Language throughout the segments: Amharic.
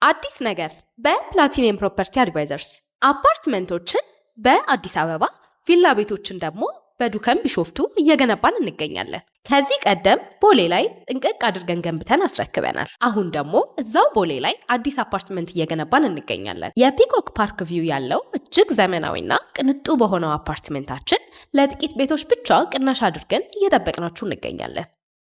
አዲስ ነገር በፕላቲኒየም ፕሮፐርቲ አድቫይዘርስ አፓርትመንቶችን በአዲስ አበባ ቪላ ቤቶችን ደግሞ በዱከም ቢሾፍቱ እየገነባን እንገኛለን። ከዚህ ቀደም ቦሌ ላይ ጥንቅቅ አድርገን ገንብተን አስረክበናል። አሁን ደግሞ እዛው ቦሌ ላይ አዲስ አፓርትመንት እየገነባን እንገኛለን። የፒኮክ ፓርክ ቪው ያለው እጅግ ዘመናዊና ቅንጡ በሆነው አፓርትመንታችን ለጥቂት ቤቶች ብቻ ቅናሽ አድርገን እየጠበቅናችሁ እንገኛለን።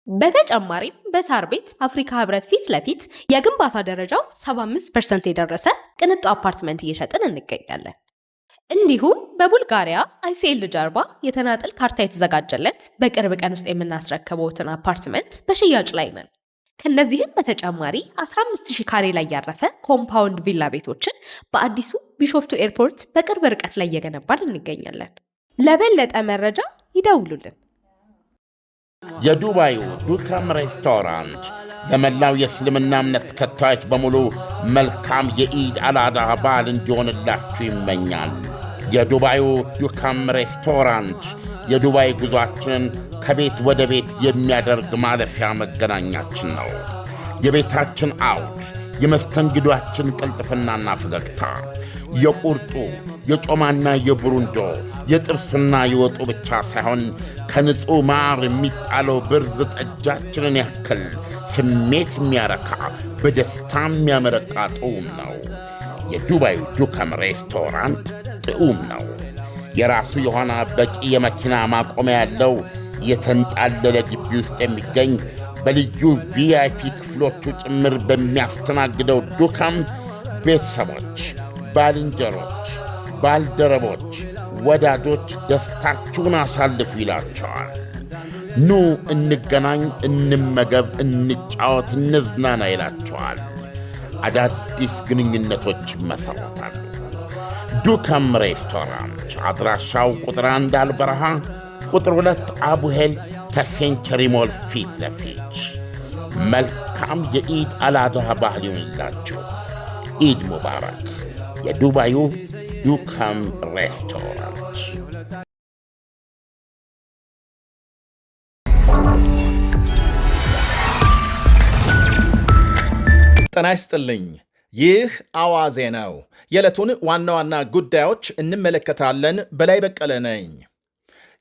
በተጨማሪም በሳር ቤት አፍሪካ ህብረት ፊት ለፊት የግንባታ ደረጃው 75% የደረሰ ቅንጡ አፓርትመንት እየሸጥን እንገኛለን። እንዲሁም በቡልጋሪያ አይሲኤል ጀርባ የተናጠል ካርታ የተዘጋጀለት በቅርብ ቀን ውስጥ የምናስረክበውትን አፓርትመንት በሽያጭ ላይ ነን። ከነዚህም በተጨማሪ 15000 ካሬ ላይ ያረፈ ኮምፓውንድ ቪላ ቤቶችን በአዲሱ ቢሾፍቱ ኤርፖርት በቅርብ ርቀት ላይ እየገነባን እንገኛለን። ለበለጠ መረጃ ይደውሉልን። የዱባዩ ዱከም ሬስቶራንት ለመላው የእስልምና እምነት ተከታዮች በሙሉ መልካም የኢድ አልአድሃ በዓል እንዲሆንላችሁ ይመኛል። የዱባዩ ዱከም ሬስቶራንት የዱባይ ጉዞአችንን ከቤት ወደ ቤት የሚያደርግ ማለፊያ መገናኛችን ነው። የቤታችን አውድ የመስተንግዷችን ቅልጥፍናና ፈገግታ የቁርጡ የጮማና የብሩንዶ የጥብስና የወጡ ብቻ ሳይሆን ከንጹሕ ማር የሚጣለው ብርዝ ጠጃችንን ያክል ስሜት የሚያረካ በደስታ የሚያመረቃ ጥዑም ነው። የዱባዩ ዱከም ሬስቶራንት ጥዑም ነው። የራሱ የሆነ በቂ የመኪና ማቆሚያ ያለው የተንጣለለ ግቢ ውስጥ የሚገኝ በልዩ ቪአይፒ ክፍሎቹ ጭምር በሚያስተናግደው ዱከም ቤተሰቦች፣ ባልንጀሮች፣ ባልደረቦች፣ ወዳጆች ደስታችሁን አሳልፉ ይላቸዋል። ኑ እንገናኝ፣ እንመገብ፣ እንጫወት፣ እንዝናና ይላቸዋል። አዳዲስ ግንኙነቶች ይመሠረታሉ። ዱከም ሬስቶራንት አድራሻው ቁጥር 1 አልበረሃ፣ ቁጥር 2 አቡሄል ከሴንቸሪ ሞል ፊት ለፊት። መልካም የኢድ አልአድሃ ባህል ይሁንላችሁ። ኢድ ሙባረክ። የዱባዩ ዱከም ሬስቶራንት። ጤና ይስጥልኝ። ይህ አዋዜ ነው። የዕለቱን ዋና ዋና ጉዳዮች እንመለከታለን። በላይ በቀለ ነኝ።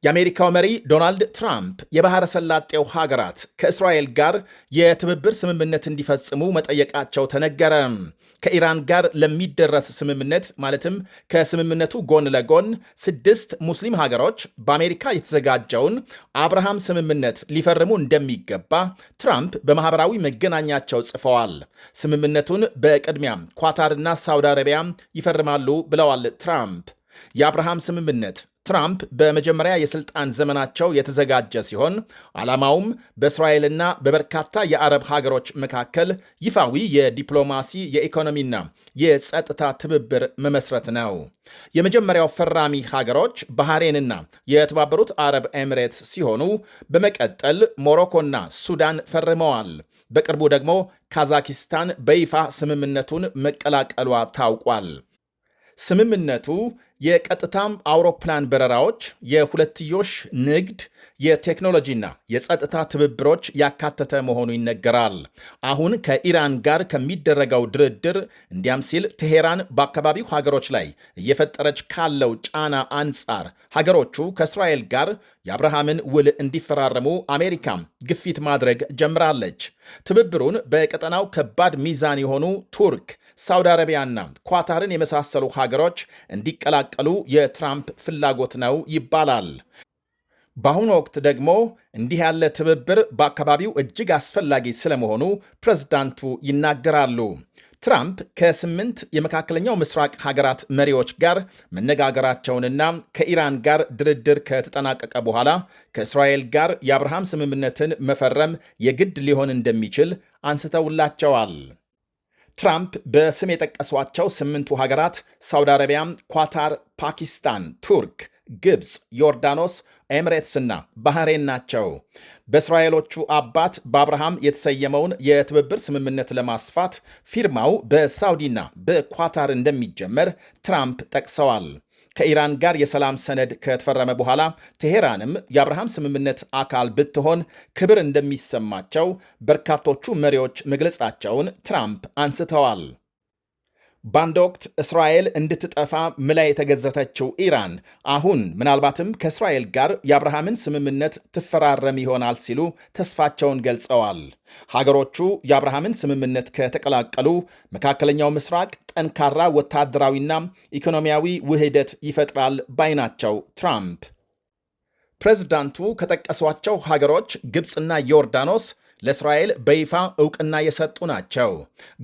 የአሜሪካው መሪ ዶናልድ ትራምፕ የባሕረ ሰላጤው ሀገራት ከእስራኤል ጋር የትብብር ስምምነት እንዲፈጽሙ መጠየቃቸው ተነገረ። ከኢራን ጋር ለሚደረስ ስምምነት ማለትም ከስምምነቱ ጎን ለጎን 6 ሙስሊም ሀገሮች በአሜሪካ የተዘጋጀውን አብርሃም ስምምነት ሊፈርሙ እንደሚገባ ትራምፕ በማኅበራዊ መገናኛቸው ጽፈዋል። ስምምነቱን በቅድሚያ ኳታርና ሳውዲ አረቢያ ይፈርማሉ ብለዋል ትራምፕ። የአብርሃም ስምምነት ትራምፕ በመጀመሪያ የሥልጣን ዘመናቸው የተዘጋጀ ሲሆን ዓላማውም በእስራኤልና በበርካታ የአረብ ሀገሮች መካከል ይፋዊ የዲፕሎማሲ የኢኮኖሚና የጸጥታ ትብብር መመስረት ነው። የመጀመሪያው ፈራሚ ሀገሮች ባህሬንና የተባበሩት አረብ ኤሚሬትስ ሲሆኑ በመቀጠል ሞሮኮና ሱዳን ፈርመዋል። በቅርቡ ደግሞ ካዛኪስታን በይፋ ስምምነቱን መቀላቀሏ ታውቋል። ስምምነቱ የቀጥታም አውሮፕላን በረራዎች፣ የሁለትዮሽ ንግድ፣ የቴክኖሎጂና የጸጥታ ትብብሮች ያካተተ መሆኑ ይነገራል። አሁን ከኢራን ጋር ከሚደረገው ድርድር እንዲያም ሲል ቴሄራን በአካባቢው ሀገሮች ላይ እየፈጠረች ካለው ጫና አንጻር ሀገሮቹ ከእስራኤል ጋር የአብርሃምን ውል እንዲፈራረሙ አሜሪካም ግፊት ማድረግ ጀምራለች። ትብብሩን በቀጠናው ከባድ ሚዛን የሆኑ ቱርክ፣ ሳውዲ አረቢያና ኳታርን የመሳሰሉ ሀገሮች እንዲቀላቀሉ የትራምፕ ፍላጎት ነው ይባላል። በአሁኑ ወቅት ደግሞ እንዲህ ያለ ትብብር በአካባቢው እጅግ አስፈላጊ ስለመሆኑ ፕሬዝዳንቱ ይናገራሉ። ትራምፕ ከ8 የመካከለኛው ምስራቅ ሀገራት መሪዎች ጋር መነጋገራቸውንና ከኢራን ጋር ድርድር ከተጠናቀቀ በኋላ ከእስራኤል ጋር የአብርሃም ስምምነትን መፈረም የግድ ሊሆን እንደሚችል አንስተውላቸዋል። ትራምፕ በስም የጠቀሷቸው 8ቱ ሀገራት ሳውዲ አረቢያ፣ ኳታር፣ ፓኪስታን፣ ቱርክ፣ ግብፅ፣ ዮርዳኖስ፣ ኤምሬትስና ባህሬን ናቸው። በእስራኤሎቹ አባት በአብርሃም የተሰየመውን የትብብር ስምምነት ለማስፋት ፊርማው በሳውዲና በኳታር እንደሚጀመር ትራምፕ ጠቅሰዋል። ከኢራን ጋር የሰላም ሰነድ ከተፈረመ በኋላ ቴሄራንም የአብርሃም ስምምነት አካል ብትሆን ክብር እንደሚሰማቸው በርካቶቹ መሪዎች መግለጻቸውን ትራምፕ አንስተዋል። በአንድ ወቅት እስራኤል እንድትጠፋ ምላ የተገዘተችው ኢራን አሁን ምናልባትም ከእስራኤል ጋር የአብርሃምን ስምምነት ትፈራረም ይሆናል ሲሉ ተስፋቸውን ገልጸዋል። ሀገሮቹ የአብርሃምን ስምምነት ከተቀላቀሉ መካከለኛው ምስራቅ ጠንካራ ወታደራዊና ኢኮኖሚያዊ ውህደት ይፈጥራል ባይ ናቸው ትራምፕ። ፕሬዝዳንቱ ከጠቀሷቸው ሀገሮች ግብፅና ዮርዳኖስ ለእስራኤል በይፋ ዕውቅና የሰጡ ናቸው።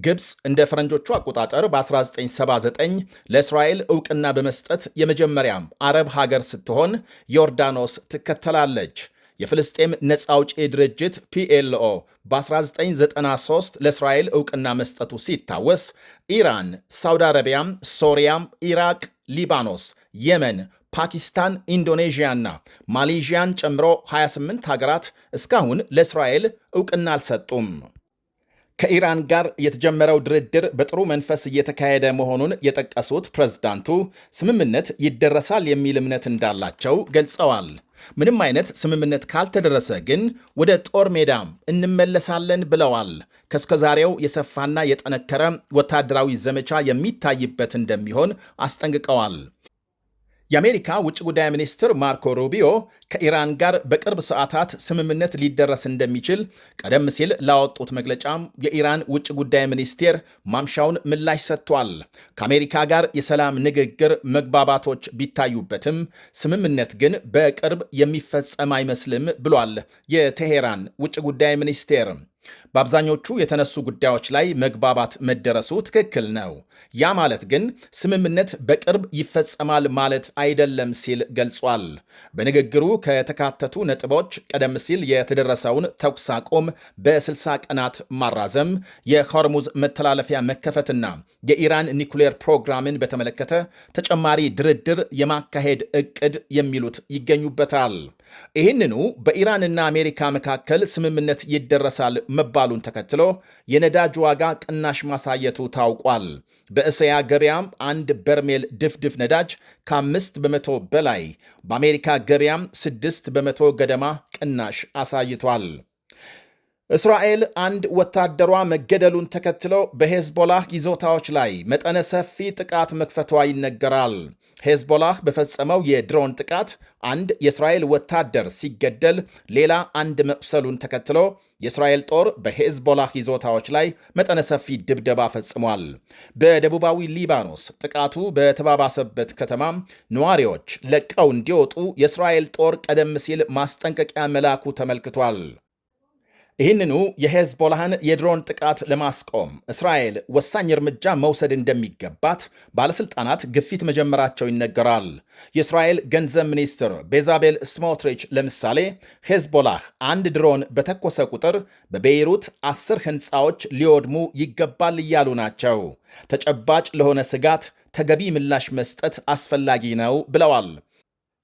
ግብፅ እንደ ፈረንጆቹ አቆጣጠር በ1979 ለእስራኤል ዕውቅና በመስጠት የመጀመሪያም አረብ ሀገር ስትሆን ዮርዳኖስ ትከተላለች። የፍልስጤም ነፃ አውጪ ድርጅት ፒኤልኦ በ1993 ለእስራኤል ዕውቅና መስጠቱ ሲታወስ ኢራን፣ ሳውዲ አረቢያም፣ ሶሪያም፣ ኢራቅ፣ ሊባኖስ፣ የመን፣ ፓኪስታን፣ ኢንዶኔዥያና ማሌዥያን ጨምሮ 28 ሀገራት እስካሁን ለእስራኤል ዕውቅና አልሰጡም። ከኢራን ጋር የተጀመረው ድርድር በጥሩ መንፈስ እየተካሄደ መሆኑን የጠቀሱት ፕሬዝዳንቱ ስምምነት ይደረሳል የሚል እምነት እንዳላቸው ገልጸዋል። ምንም አይነት ስምምነት ካልተደረሰ ግን ወደ ጦር ሜዳም እንመለሳለን ብለዋል። ከእስከዛሬው የሰፋና የጠነከረ ወታደራዊ ዘመቻ የሚታይበት እንደሚሆን አስጠንቅቀዋል። የአሜሪካ ውጭ ጉዳይ ሚኒስትር ማርኮ ሩቢዮ ከኢራን ጋር በቅርብ ሰዓታት ስምምነት ሊደረስ እንደሚችል ቀደም ሲል ላወጡት መግለጫም የኢራን ውጭ ጉዳይ ሚኒስቴር ማምሻውን ምላሽ ሰጥቷል። ከአሜሪካ ጋር የሰላም ንግግር መግባባቶች ቢታዩበትም ስምምነት ግን በቅርብ የሚፈጸም አይመስልም ብሏል የቴሄራን ውጭ ጉዳይ ሚኒስቴር። በአብዛኞቹ የተነሱ ጉዳዮች ላይ መግባባት መደረሱ ትክክል ነው። ያ ማለት ግን ስምምነት በቅርብ ይፈጸማል ማለት አይደለም ሲል ገልጿል። በንግግሩ ከተካተቱ ነጥቦች ቀደም ሲል የተደረሰውን ተኩስ አቁም በ60 ቀናት ማራዘም፣ የሆርሙዝ መተላለፊያ መከፈትና የኢራን ኒኩሌር ፕሮግራምን በተመለከተ ተጨማሪ ድርድር የማካሄድ ዕቅድ የሚሉት ይገኙበታል። ይህንኑ በኢራንና አሜሪካ መካከል ስምምነት ይደረሳል መባሉን ተከትሎ የነዳጅ ዋጋ ቅናሽ ማሳየቱ ታውቋል። በእስያ ገበያም አንድ በርሜል ድፍድፍ ነዳጅ ከ5 በመቶ በላይ፣ በአሜሪካ ገበያም 6 በመቶ ገደማ ቅናሽ አሳይቷል። እስራኤል አንድ ወታደሯ መገደሉን ተከትሎ በሄዝቦላህ ይዞታዎች ላይ መጠነ ሰፊ ጥቃት መክፈቷ ይነገራል። ሄዝቦላህ በፈጸመው የድሮን ጥቃት አንድ የእስራኤል ወታደር ሲገደል ሌላ አንድ መቁሰሉን ተከትሎ የእስራኤል ጦር በሄዝቦላህ ይዞታዎች ላይ መጠነ ሰፊ ድብደባ ፈጽሟል። በደቡባዊ ሊባኖስ ጥቃቱ በተባባሰበት ከተማም ነዋሪዎች ለቀው እንዲወጡ የእስራኤል ጦር ቀደም ሲል ማስጠንቀቂያ መላኩ ተመልክቷል። ይህንኑ የሄዝቦላህን የድሮን ጥቃት ለማስቆም እስራኤል ወሳኝ እርምጃ መውሰድ እንደሚገባት ባለሥልጣናት ግፊት መጀመራቸው ይነገራል። የእስራኤል ገንዘብ ሚኒስትር ቤዛቤል ስሞትሪች ለምሳሌ ሄዝቦላህ አንድ ድሮን በተኮሰ ቁጥር በቤይሩት 10 ሕንፃዎች ሊወድሙ ይገባል እያሉ ናቸው። ተጨባጭ ለሆነ ስጋት ተገቢ ምላሽ መስጠት አስፈላጊ ነው ብለዋል።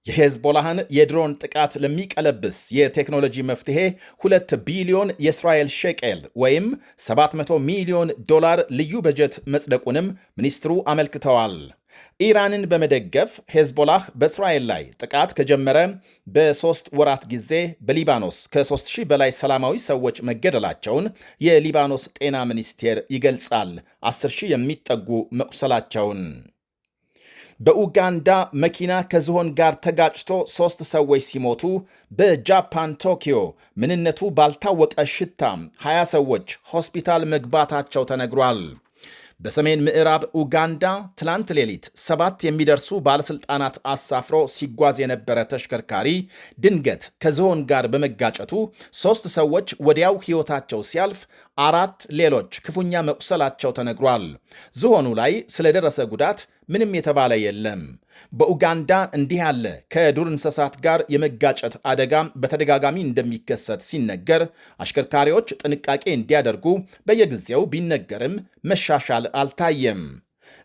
የሄዝቦላህን የድሮን ጥቃት ለሚቀለብስ የቴክኖሎጂ መፍትሄ 2 ቢሊዮን የእስራኤል ሼቄል ወይም 700 ሚሊዮን ዶላር ልዩ በጀት መጽደቁንም ሚኒስትሩ አመልክተዋል። ኢራንን በመደገፍ ሄዝቦላህ በእስራኤል ላይ ጥቃት ከጀመረ በ3 ወራት ጊዜ በሊባኖስ ከ3000 በላይ ሰላማዊ ሰዎች መገደላቸውን የሊባኖስ ጤና ሚኒስቴር ይገልጻል። 10,000 የሚጠጉ መቁሰላቸውን። በኡጋንዳ መኪና ከዝሆን ጋር ተጋጭቶ 3 ሰዎች ሲሞቱ በጃፓን ቶኪዮ ምንነቱ ባልታወቀ ሽታ 20 ሰዎች ሆስፒታል መግባታቸው ተነግሯል። በሰሜን ምዕራብ ኡጋንዳ ትላንት ሌሊት 7 የሚደርሱ ባለሥልጣናት አሳፍሮ ሲጓዝ የነበረ ተሽከርካሪ ድንገት ከዝሆን ጋር በመጋጨቱ 3 ሰዎች ወዲያው ሕይወታቸው ሲያልፍ 4 ሌሎች ክፉኛ መቁሰላቸው ተነግሯል። ዝሆኑ ላይ ስለደረሰ ጉዳት ምንም የተባለ የለም። በኡጋንዳ እንዲህ ያለ ከዱር እንስሳት ጋር የመጋጨት አደጋም በተደጋጋሚ እንደሚከሰት ሲነገር አሽከርካሪዎች ጥንቃቄ እንዲያደርጉ በየጊዜው ቢነገርም መሻሻል አልታየም።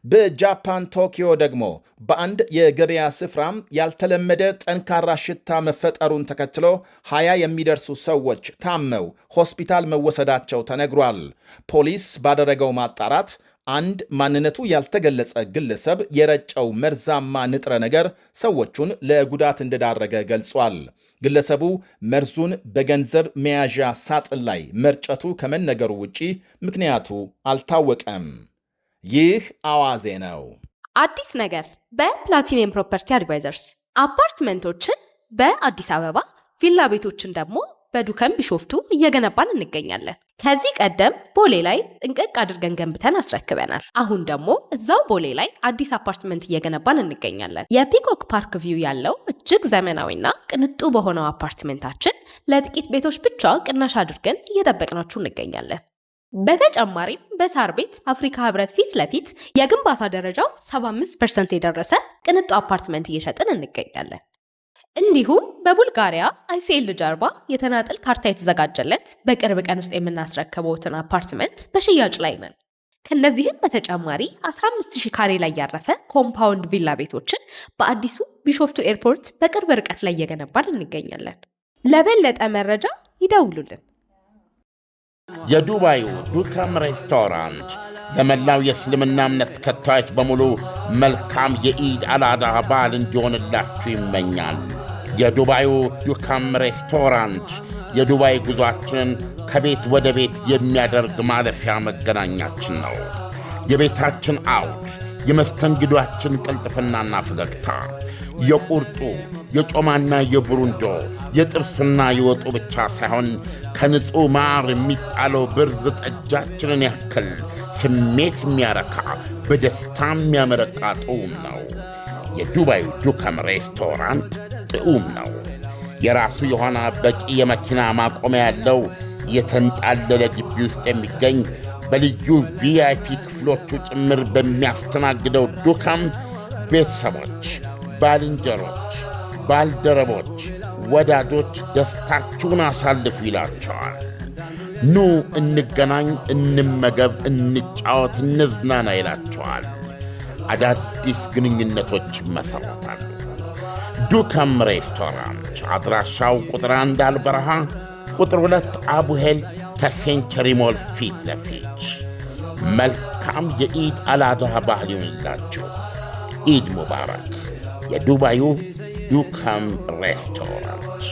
በጃፓን ቶኪዮ ደግሞ በአንድ የገበያ ስፍራም ያልተለመደ ጠንካራ ሽታ መፈጠሩን ተከትሎ 20 የሚደርሱ ሰዎች ታመው ሆስፒታል መወሰዳቸው ተነግሯል። ፖሊስ ባደረገው ማጣራት አንድ ማንነቱ ያልተገለጸ ግለሰብ የረጨው መርዛማ ንጥረ ነገር ሰዎቹን ለጉዳት እንደዳረገ ገልጿል። ግለሰቡ መርዙን በገንዘብ መያዣ ሳጥን ላይ መርጨቱ ከመነገሩ ውጪ ምክንያቱ አልታወቀም። ይህ አዋዜ ነው። አዲስ ነገር በፕላቲኒየም ፕሮፐርቲ አድቫይዘርስ አፓርትመንቶችን በአዲስ አበባ ቪላ ቤቶችን ደግሞ በዱከም ቢሾፍቱ እየገነባን እንገኛለን። ከዚህ ቀደም ቦሌ ላይ ጥንቅቅ አድርገን ገንብተን አስረክበናል። አሁን ደግሞ እዛው ቦሌ ላይ አዲስ አፓርትመንት እየገነባን እንገኛለን። የፒኮክ ፓርክ ቪው ያለው እጅግ ዘመናዊና ቅንጡ በሆነው አፓርትመንታችን ለጥቂት ቤቶች ብቻ ቅናሽ አድርገን እየጠበቅናችሁ እንገኛለን። በተጨማሪም በሳር ቤት አፍሪካ ህብረት ፊት ለፊት የግንባታ ደረጃው 75% የደረሰ ቅንጡ አፓርትመንት እየሸጥን እንገኛለን። እንዲሁም በቡልጋሪያ አይሲኤል ጀርባ የተናጥል ካርታ የተዘጋጀለት በቅርብ ቀን ውስጥ የምናስረክበውትን አፓርትመንት በሽያጭ ላይ ነን። ከነዚህም በተጨማሪ 15000 ካሬ ላይ ያረፈ ኮምፓውንድ ቪላ ቤቶችን በአዲሱ ቢሾፍቱ ኤርፖርት በቅርብ ርቀት ላይ እየገነባን እንገኛለን። ለበለጠ መረጃ ይደውሉልን። የዱባዩ ዱከም ሬስቶራንት ለመላው የእስልምና እምነት ተከታዮች በሙሉ መልካም የኢድ አልአድሃ በዓል እንዲሆንላችሁ ይመኛል። የዱባዩ ዱከም ሬስቶራንት የዱባይ ጉዟችንን ከቤት ወደ ቤት የሚያደርግ ማለፊያ መገናኛችን ነው። የቤታችን አውድ፣ የመስተንግዷችን ቅልጥፍናና ፈገግታ፣ የቁርጡ የጮማና የብሩንዶ የጥብስና የወጡ ብቻ ሳይሆን ከንጹሕ ማር የሚጣለው ብርዝ ጠጃችንን ያክል ስሜት የሚያረካ በደስታ የሚያመረቃ ጥዑም ነው። የዱባዩ ዱከም ሬስቶራንት ጥዑም ነው። የራሱ የሆነ በቂ የመኪና ማቆሚያ ያለው የተንጣለለ ግቢ ውስጥ የሚገኝ በልዩ ቪአይፒ ክፍሎቹ ጭምር በሚያስተናግደው ዱከም ቤተሰቦች፣ ባልንጀሮች፣ ባልደረቦች፣ ወዳጆች ደስታችሁን አሳልፉ ይላቸዋል። ኑ እንገናኝ፣ እንመገብ፣ እንጫወት፣ እንዝናና ይላቸዋል። አዳዲስ ግንኙነቶች ይመሠረታሉ። ዱከም ሬስቶራንት አድራሻው ቁጥር 1 አልበረሃ፣ ቁጥር 2 አቡሄል ከሴንቸሪ ሞል ፊት ለፊት። መልካም የኢድ አልአድሃ ባህል ይሁንላችሁ። ኢድ ሙባረክ። የዱባዩ ዱከም ሬስቶራንት